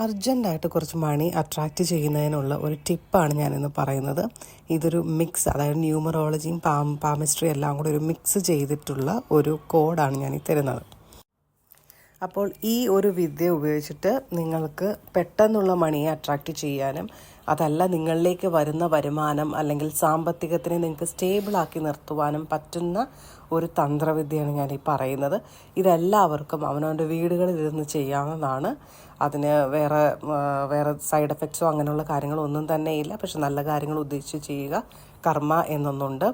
അർജൻറ്റായിട്ട് കുറച്ച് മണി അട്രാക്റ്റ് ചെയ്യുന്നതിനുള്ള ഒരു ടിപ്പാണ് ഞാനിന്ന് പറയുന്നത്. ഇതൊരു മിക്സ്, അതായത് ന്യൂമറോളജിയും പാമിസ്ട്രി എല്ലാം കൂടെ ഒരു മിക്സ് ചെയ്തിട്ടുള്ള ഒരു കോഡാണ് ഞാൻ ഈ തരുന്നത്. അപ്പോൾ ഈ ഒരു വിദ്യ ഉപയോഗിച്ചിട്ട് നിങ്ങൾക്ക് പെട്ടെന്നുള്ള മണിയെ അട്രാക്റ്റ് ചെയ്യാനും അതല്ല നിങ്ങളിലേക്ക് വരുന്ന വരുമാനം അല്ലെങ്കിൽ സാമ്പത്തികത്തിനെ നിങ്ങൾക്ക് സ്റ്റേബിളാക്കി നിർത്തുവാനും പറ്റുന്ന ഒരു തന്ത്രവിദ്യയാണ് ഞാൻ ഈ പറയുന്നത്. ഇതെല്ലാവർക്കും അവനവൻ്റെ വീടുകളിൽ ഇരുന്ന് ചെയ്യാവുന്നതാണ്. അതിന് വേറെ സൈഡ് എഫക്ട്സോ അങ്ങനെയുള്ള കാര്യങ്ങളൊന്നും തന്നെ ഇല്ല. പക്ഷെ നല്ല കാര്യങ്ങൾ ഉദ്ദേശിച്ച് ചെയ്യുക, കർമ്മ എന്നൊന്നുണ്ട്.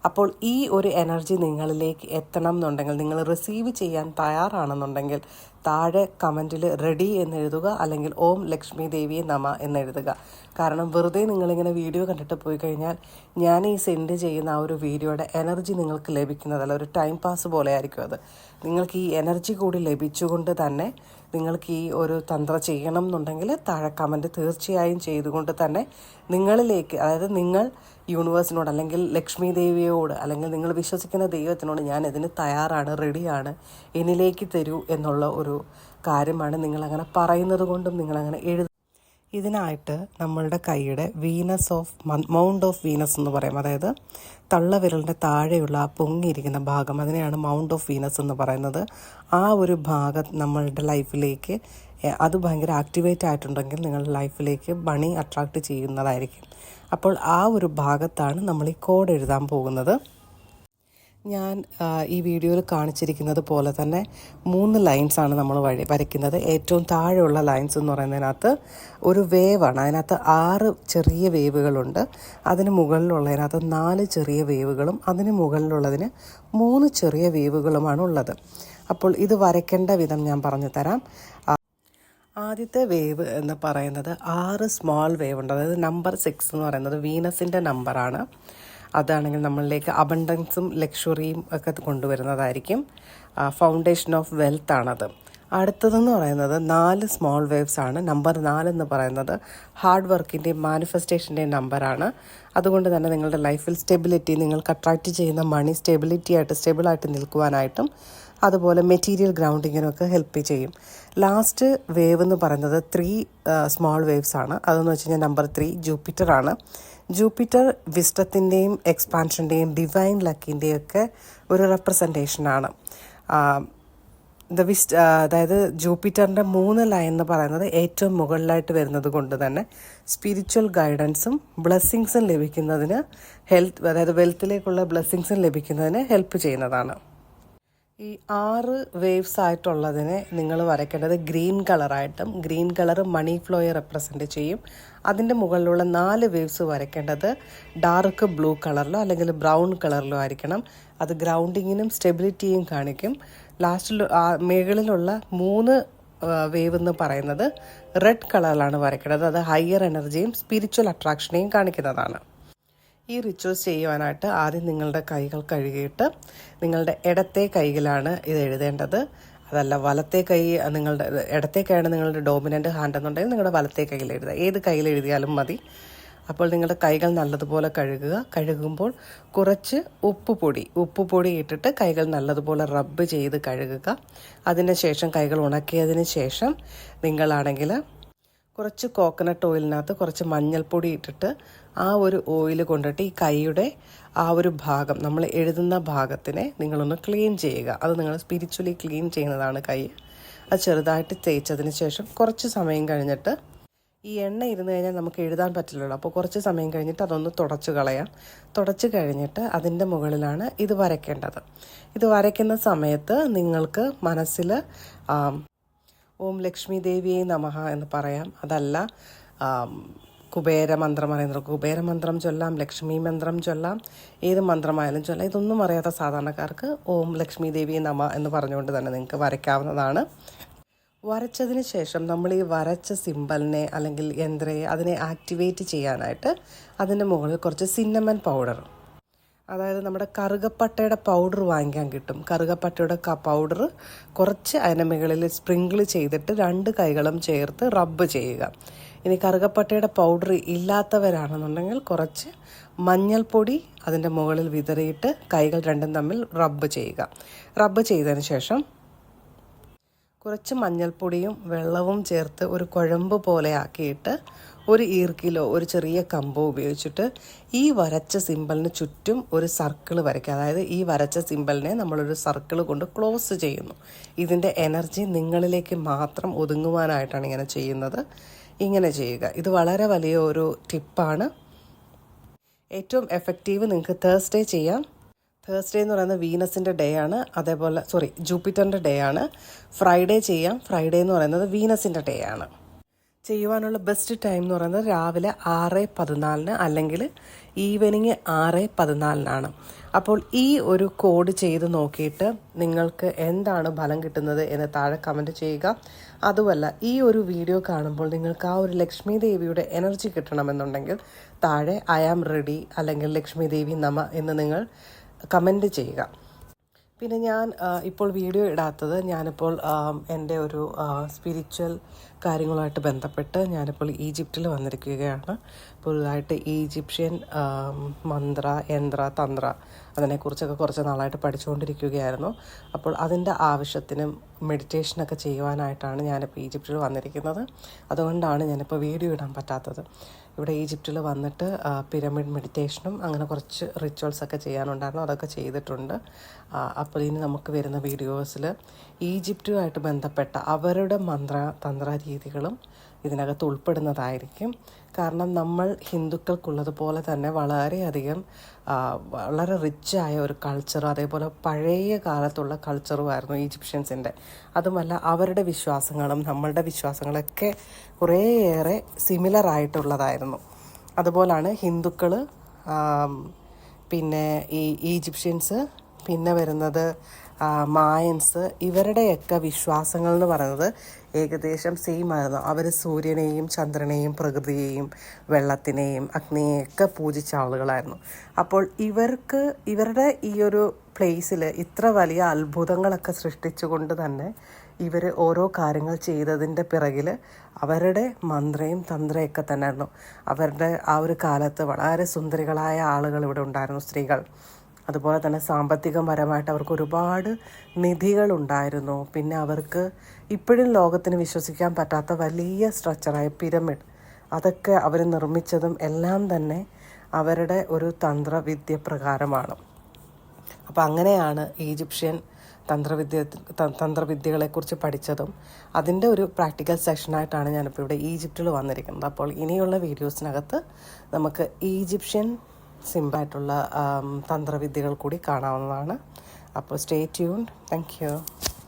അപ്പോൾ ഈ ഒരു എനർജി നിങ്ങളിലേക്ക് എത്തണം എന്നുണ്ടെങ്കിൽ, നിങ്ങൾ റിസീവ് ചെയ്യാൻ തയ്യാറാണെന്നുണ്ടെങ്കിൽ താഴെ കമൻറ്റിൽ റെഡി എന്നെഴുതുക, അല്ലെങ്കിൽ ഓം ലക്ഷ്മി ദേവിയെ നമ എന്നെഴുതുക. കാരണം വെറുതെ നിങ്ങളിങ്ങനെ വീഡിയോ കണ്ടിട്ട് പോയി കഴിഞ്ഞാൽ ഞാൻ ഈ സെൻഡ് ചെയ്യുന്ന ആ ഒരു വീഡിയോയുടെ എനർജി നിങ്ങൾക്ക് ലഭിക്കുന്നതല്ല, ഒരു ടൈം പാസ് പോലെ ആയിരിക്കും അത്. നിങ്ങൾക്ക് ഈ എനർജി കൂടി ലഭിച്ചുകൊണ്ട് തന്നെ നിങ്ങൾക്ക് ഈ ഒരു തന്ത്രം ചെയ്യണം എന്നുണ്ടെങ്കിൽ താഴെ കമൻറ്റ് തീർച്ചയായും ചെയ്തുകൊണ്ട് തന്നെ നിങ്ങളിലേക്ക്, അതായത് നിങ്ങൾ യൂണിവേഴ്സിനോട് അല്ലെങ്കിൽ ലക്ഷ്മി ദേവിയോട് അല്ലെങ്കിൽ നിങ്ങൾ വിശ്വസിക്കുന്ന ദൈവത്തിനോട് ഞാൻ ഇതിന് തയ്യാറാണ്, റെഡിയാണ്, എന്നിലേക്ക് തരൂ എന്നുള്ള ഒരു കാര്യമാണ് നിങ്ങളങ്ങനെ പറയുന്നത് കൊണ്ടും നിങ്ങളങ്ങനെ ഇതിനായിട്ട് നമ്മളുടെ കൈയുടെ മൗണ്ട് ഓഫ് വീനസ് എന്ന് പറയും. അതായത് തള്ളവിരലിൻ്റെ താഴെയുള്ള ആ പൊങ്ങിയിരിക്കുന്ന ഭാഗം, അതിനെയാണ് മൗണ്ട് ഓഫ് വീനസ് എന്ന് പറയുന്നത്. ആ ഒരു ഭാഗം നമ്മളുടെ ലൈഫിലേക്ക് അത് ഭയങ്കര ആക്ടിവേറ്റ് ആയിട്ടുണ്ടെങ്കിൽ നിങ്ങളുടെ ലൈഫിലേക്ക് മണി അട്രാക്റ്റ് ചെയ്യുന്നതായിരിക്കും. അപ്പോൾ ആ ഒരു ഭാഗത്താണ് നമ്മൾ ഈ കോഡ് എഴുതാൻ പോകുന്നത്. ഞാൻ ഈ വീഡിയോയിൽ കാണിച്ചിരിക്കുന്നത് പോലെ തന്നെ 3 ലൈൻസാണ് നമ്മൾ വരയ്ക്കുന്നത്. ഏറ്റവും താഴെയുള്ള ലൈൻസ് എന്ന് പറയുന്നതിനകത്ത് ഒരു വേവാണ്. അതിനകത്ത് 6 ചെറിയ വേവുകളുണ്ട്. അതിന് മുകളിലുള്ളതിനകത്ത് 4 ചെറിയ വേവുകളും അതിന് മുകളിലുള്ളതിന് 3 ചെറിയ വേവുകളുമാണ് ഉള്ളത്. അപ്പോൾ ഇത് വരയ്ക്കേണ്ട വിധം ഞാൻ പറഞ്ഞു തരാം. ആദ്യത്തെ വേവ് എന്ന് പറയുന്നത് 6 സ്മോൾ വേവ് ഉണ്ട്. അതായത് നമ്പർ 6 എന്ന് പറയുന്നത് വീനസിൻ്റെ നമ്പറാണ്. അതാണെങ്കിൽ നമ്മളിലേക്ക് അബണ്ടൻസും ലക്ഷറിയും ഒക്കെ കൊണ്ടുവരുന്നതായിരിക്കും. ഫൗണ്ടേഷൻ ഓഫ് വെൽത്ത് ആണത്. അടുത്തതെന്ന് പറയുന്നത് 4 സ്മോൾ വേവ്സ് ആണ്. നമ്പർ 4 എന്ന് പറയുന്നത് ഹാർഡ് വർക്കിൻ്റെയും മാനിഫെസ്റ്റേഷൻ്റെയും നമ്പറാണ്. അതുകൊണ്ട് തന്നെ നിങ്ങളുടെ ലൈഫിൽ സ്റ്റെബിലിറ്റി, നിങ്ങൾക്ക് അട്രാക്റ്റ് ചെയ്യുന്ന മണി സ്റ്റേബിളായിട്ട് നിൽക്കുവാനായിട്ടും അതുപോലെ മെറ്റീരിയൽ ഗ്രൗണ്ടിങ്ങിനൊക്കെ ഹെൽപ്പ് ചെയ്യും. ലാസ്റ്റ് വേവ് എന്ന് പറയുന്നത് 3 സ്മോൾ വേവ്സ് ആണ്. അതെന്ന് വെച്ച് കഴിഞ്ഞാൽ നമ്പർ 3 ജൂപ്പിറ്റർ ആണ്. ജൂപ്പിറ്റർ വിസ്റ്റത്തിൻ്റെയും എക്സ്പാൻഷൻ്റെയും ഡിവൈൻ ലക്കിൻ്റെയും ഒക്കെ ഒരു റെപ്രസെൻറ്റേഷനാണ്. അതായത് ജൂപ്പിറ്ററിൻ്റെ 3 ലൈൻ എന്ന് പറയുന്നത് ഏറ്റവും മുകളിലായിട്ട് വരുന്നത് കൊണ്ട് തന്നെ സ്പിരിച്വൽ ഗൈഡൻസും ബ്ലെസ്സിങ്സും ലഭിക്കുന്നതിന് അതായത് വെൽത്തിലേക്കുള്ള ബ്ലെസ്സിങ്സും ലഭിക്കുന്നതിന് ഹെൽപ്പ് ചെയ്യുന്നതാണ്. ഈ 6 വേവ്സ് ആയിട്ടുള്ളതിനെ നിങ്ങൾ വരയ്ക്കേണ്ടത് ഗ്രീൻ കളറായിട്ടും, ഗ്രീൻ കളർ മണി ഫ്ലോയെ റെപ്രസെൻറ്റ് ചെയ്യും. അതിൻ്റെ മുകളിലുള്ള 4 വേവ്സ് വരയ്ക്കേണ്ടത് ഡാർക്ക് ബ്ലൂ കളറിലോ അല്ലെങ്കിൽ ബ്രൗൺ കളറിലോ ആയിരിക്കണം. അത് ഗ്രൗണ്ടിങ്ങിനും സ്റ്റെബിലിറ്റിയും കാണിക്കും. ലാസ്റ്റിൽ മുകളിലുള്ള 3 വേവ് എന്ന് പറയുന്നത് റെഡ് കളറിലാണ് വരയ്ക്കേണ്ടത്. അത് ഹയർ എനർജിയും സ്പിരിച്വൽ അട്രാക്ഷനെയും കാണിക്കുന്നതാണ്. ഈ റിച്വൽസ് ചെയ്യുവാനായിട്ട് ആദ്യം നിങ്ങളുടെ കൈകൾ കഴുകിയിട്ട് നിങ്ങളുടെ ഇടത്തെ കൈയിലാണ് ഇത് എഴുതേണ്ടത്. അതല്ല വലത്തെ കൈ, ഇടത്തെ കൈയാണ് നിങ്ങളുടെ ഡോമിനൻ്റ് ഹാൻഡ് എന്നുണ്ടെങ്കിൽ നിങ്ങളുടെ വലത്തെ കൈയിൽ എഴുതുക. ഏത് കയ്യിൽ എഴുതിയാലും മതി. അപ്പോൾ നിങ്ങളുടെ കൈകൾ നല്ലതുപോലെ കഴുകുമ്പോൾ കുറച്ച് ഉപ്പുപൊടി ഇട്ടിട്ട് കൈകൾ നല്ലതുപോലെ റബ്ബ് ചെയ്ത് കഴുകുക. അതിന് ശേഷം കൈകൾ ഉണക്കിയതിന് ശേഷം നിങ്ങളാണെങ്കിൽ കുറച്ച് കോക്കനട്ട് ഓയിലിനകത്ത് കുറച്ച് മഞ്ഞൾപ്പൊടി ഇട്ടിട്ട് ആ ഒരു ഓയിൽ കൊണ്ടിട്ട് ഈ കൈയുടെ ആ ഒരു ഭാഗം, നമ്മൾ എഴുതുന്ന ഭാഗത്തിനെ നിങ്ങളൊന്ന് ക്ലീൻ ചെയ്യുക. അത് നിങ്ങൾ സ്പിരിച്വലി ക്ലീൻ ചെയ്യുന്നതാണ് കൈ. അത് ചെറുതായിട്ട് തേച്ചതിന് ശേഷം കുറച്ച് സമയം കഴിഞ്ഞിട്ട്, ഈ എണ്ണ ഇരുന്ന് കഴിഞ്ഞാൽ നമുക്ക് എഴുതാൻ പറ്റില്ലല്ലോ, അപ്പോൾ കുറച്ച് സമയം കഴിഞ്ഞിട്ട് അതൊന്ന് തുടച്ച് കളയാം. തുടച്ച് കഴിഞ്ഞിട്ട് അതിൻ്റെ മുകളിലാണ് ഇത് വരയ്ക്കേണ്ടത്. ഇത് വരയ്ക്കുന്ന സമയത്ത് നിങ്ങൾക്ക് മനസ്സിൽ ഓം ലക്ഷ്മി ദേവിയെ നമഃ എന്ന് പറയാം. അതല്ല കുബേരമന്ത്രം അറിയുന്നത്, കുബേരമന്ത്രം ചൊല്ലാം, ലക്ഷ്മി മന്ത്രം ചൊല്ലാം, ഏത് മന്ത്രമായാലും ചൊല്ലാം. ഇതൊന്നും അറിയാത്ത സാധാരണക്കാർക്ക് ഓം ലക്ഷ്മി ദേവിയെ നമഃ എന്ന് പറഞ്ഞുകൊണ്ട് തന്നെ നിങ്ങൾക്ക് വരയ്ക്കാവുന്നതാണ്. വരച്ചതിന് ശേഷം നമ്മൾ ഈ വരച്ച സിമ്പലിനെ അല്ലെങ്കിൽ യന്ത്രയെ അതിനെ ആക്ടിവേറ്റ് ചെയ്യാനായിട്ട് അതിൻ്റെ മുകളിൽ കുറച്ച് സിന്നമൺ പൗഡർ, അതായത് നമ്മുടെ കറുകപ്പട്ടയുടെ പൗഡർ വാങ്ങിക്കാൻ കിട്ടും. കറുകപ്പട്ടയുടെ പൗഡർ കുറച്ച് അതിൻ്റെ മുകളിൽ സ്പ്രിങ്കിൾ ചെയ്തിട്ട് 2 കൈകളും ചേർത്ത് റബ്ബ് ചെയ്യുക. ഇനി കറുകപ്പട്ടയുടെ പൗഡർ ഇല്ലാത്തവരാണെന്നുണ്ടെങ്കിൽ കുറച്ച് മഞ്ഞൾപ്പൊടി അതിൻ്റെ മുകളിൽ വിതറിയിട്ട് കൈകൾ രണ്ടും തമ്മിൽ റബ്ബ് ചെയ്യുക. റബ്ബ് ചെയ്തതിന് ശേഷം കുറച്ച് മഞ്ഞൾപ്പൊടിയും വെള്ളവും ചേർത്ത് ഒരു കുഴമ്പ് പോലെ ആക്കിയിട്ട് ഒരു ഈർക്കിലോ ഒരു ചെറിയ കമ്പോ ഉപയോഗിച്ചിട്ട് ഈ വരച്ച സിമ്പലിന് ചുറ്റും ഒരു സർക്കിൾ വരയ്ക്കുക. അതായത് ഈ വരച്ച സിമ്പലിനെ നമ്മളൊരു സർക്കിൾ കൊണ്ട് ക്ലോസ് ചെയ്യുന്നു. ഇതിൻ്റെ എനർജി നിങ്ങളിലേക്ക് മാത്രം ഒതുങ്ങുവാനായിട്ടാണ് ഇങ്ങനെ ചെയ്യുന്നത്. ഇങ്ങനെ ചെയ്യുക. ഇത് വളരെ വലിയ ഒരു ടിപ്പാണ്. ഏറ്റവും എഫക്റ്റീവ് നിങ്ങൾക്ക് തേഴ്സ്ഡേ ചെയ്യാം. തേഴ്സ്ഡേ എന്ന് പറയുന്നത് വീനസിൻ്റെ ഡേ ആണ്. അതേപോലെ ജൂപ്പിറ്ററിൻ്റെ ഡേ ആണ്. ഫ്രൈഡേ ചെയ്യാം. ഫ്രൈഡേ എന്ന് പറയുന്നത് വീനസിൻ്റെ ഡേ ആണ്. ചെയ്യുവാനുള്ള ബെസ്റ്റ് ടൈം എന്ന് പറയുന്നത് രാവിലെ 6:14 അല്ലെങ്കിൽ ഈവനിങ് 6:14 അപ്പോൾ ഈ ഒരു കോഡ് ചെയ്ത് നോക്കിയിട്ട് നിങ്ങൾക്ക് എന്താണ് ഫലം കിട്ടുന്നത് എന്ന് താഴെ കമൻറ്റ് ചെയ്യുക. അതുമല്ല, ഈ ഒരു വീഡിയോ കാണുമ്പോൾ നിങ്ങൾക്ക് ആ ഒരു ലക്ഷ്മി ദേവിയുടെ എനർജി കിട്ടണമെന്നുണ്ടെങ്കിൽ താഴെ ഐ ആം റെഡി അല്ലെങ്കിൽ ലക്ഷ്മി ദേവി നമ എന്ന് നിങ്ങൾ കമൻറ്റ് ചെയ്യുക. പിന്നെ ഞാൻ ഇപ്പോൾ വീഡിയോ ഇടാത്തത്, ഞാനിപ്പോൾ എൻ്റെ ഒരു സ്പിരിച്വൽ കാര്യങ്ങളുമായിട്ട് ബന്ധപ്പെട്ട് ഞാനിപ്പോൾ ഈജിപ്തിൽ വന്നിരിക്കുകയാണ്. പുതുതായിട്ട് ഈജിപ്ഷ്യൻ മന്ത്ര, യന്ത്ര, തന്ത്ര അതിനെക്കുറിച്ചൊക്കെ കുറച്ച് നാളായിട്ട് പഠിച്ചുകൊണ്ടിരിക്കുകയായിരുന്നു. അപ്പോൾ അതിൻ്റെ ആവശ്യത്തിനും മെഡിറ്റേഷനൊക്കെ ചെയ്യുവാനായിട്ടാണ് ഞാനിപ്പോൾ ഈജിപ്തിൽ വന്നിരിക്കുന്നത്. അതുകൊണ്ടാണ് ഞാനിപ്പോൾ വീഡിയോ ഇടാൻ പറ്റാത്തത്. ഇവിടെ ഈജിപ്തിൽ വന്നിട്ട് പിരമിഡ് മെഡിറ്റേഷനും അങ്ങനെ കുറച്ച് റിച്വൽസൊക്കെ ചെയ്യാനുണ്ടായിരുന്നു. അതൊക്കെ ചെയ്തിട്ടുണ്ട്. അപ്പോൾ ഇനി നമുക്ക് വരുന്ന വീഡിയോസിൽ ഈജിപ്തുമായിട്ട് ബന്ധപ്പെട്ട അവരുടെ തന്ത്ര രീതികളും ഇതിനകത്ത് ഉൾപ്പെടുന്നതായിരിക്കും. കാരണം നമ്മൾ ഹിന്ദുക്കൾക്കുള്ളതുപോലെ തന്നെ വളരെയധികം വളരെ റിച്ചായ ഒരു കൾച്ചർ, അതേപോലെ പഴയ കാലത്തുള്ള കൾച്ചറുമായിരുന്നു ഈജിപ്ഷ്യൻസിൻ്റെ. അതുമല്ല, അവരുടെ വിശ്വാസങ്ങളും നമ്മളുടെ വിശ്വാസങ്ങളൊക്കെ കുറേയേറെ സിമിലർ ആയിട്ടുള്ളതായിരുന്നു. അതുപോലാണ് ഹിന്ദുക്കൾ, പിന്നെ ഈ ഈജിപ്ഷ്യൻസ്, പിന്നെ വരുന്നത് മായൻസ്, ഇവരുടെയൊക്കെ വിശ്വാസങ്ങൾ എന്ന് പറയുന്നത് ഏകദേശം സെയിം ആയിരുന്നു. അവർ സൂര്യനെയും ചന്ദ്രനെയും പ്രകൃതിയെയും വെള്ളത്തിനെയും അഗ്നിയെയൊക്കെ പൂജിച്ച ആളുകളായിരുന്നു. അപ്പോൾ ഇവരുടെ ഈ ഒരു പ്ലേസിൽ ഇത്ര വലിയ അത്ഭുതങ്ങളൊക്കെ സൃഷ്ടിച്ചുകൊണ്ട് തന്നെ ഇവർ ഓരോ കാര്യങ്ങൾ ചെയ്തതിൻ്റെ പിറകിൽ അവരുടെ മന്ത്രയും തന്ത്രയൊക്കെ തന്നെയായിരുന്നു. അവരുടെ ആ ഒരു കാലത്ത് വളരെ സുന്ദരികളായ ആളുകൾ ഇവിടെ ഉണ്ടായിരുന്നു, സ്ത്രീകൾ. അതുപോലെ തന്നെ സാമ്പത്തികപരമായിട്ട് അവർക്ക് ഒരുപാട് നിധികളുണ്ടായിരുന്നു. പിന്നെ അവർക്ക് ഇപ്പോഴും ലോകത്തിന് വിശ്വസിക്കാൻ പറ്റാത്ത വലിയ സ്ട്രക്ചറായ പിരമിഡ്, അതൊക്കെ അവർ നിർമ്മിച്ചതും എല്ലാം തന്നെ അവരുടെ ഒരു തന്ത്രവിദ്യ പ്രകാരമാണ്. അപ്പോൾ അങ്ങനെയാണ് ഈജിപ്ഷ്യൻ തന്ത്രവിദ്യകളെക്കുറിച്ച് പഠിച്ചതും. അതിൻ്റെ ഒരു പ്രാക്ടിക്കൽ സെഷനായിട്ടാണ് ഞാനിപ്പോൾ ഇവിടെ ഈജിപ്തിൽ വന്നിരിക്കുന്നത്. അപ്പോൾ ഇനിയുള്ള വീഡിയോസിനകത്ത് നമുക്ക് ഈജിപ്ഷ്യൻ സിമ്പിളായിട്ടുള്ള തന്ത്രവിദ്യകൾ കൂടി കാണാവുന്നതാണ്. അപ്പോൾ സ്റ്റേ ട്യൂൺഡ്. Thank you.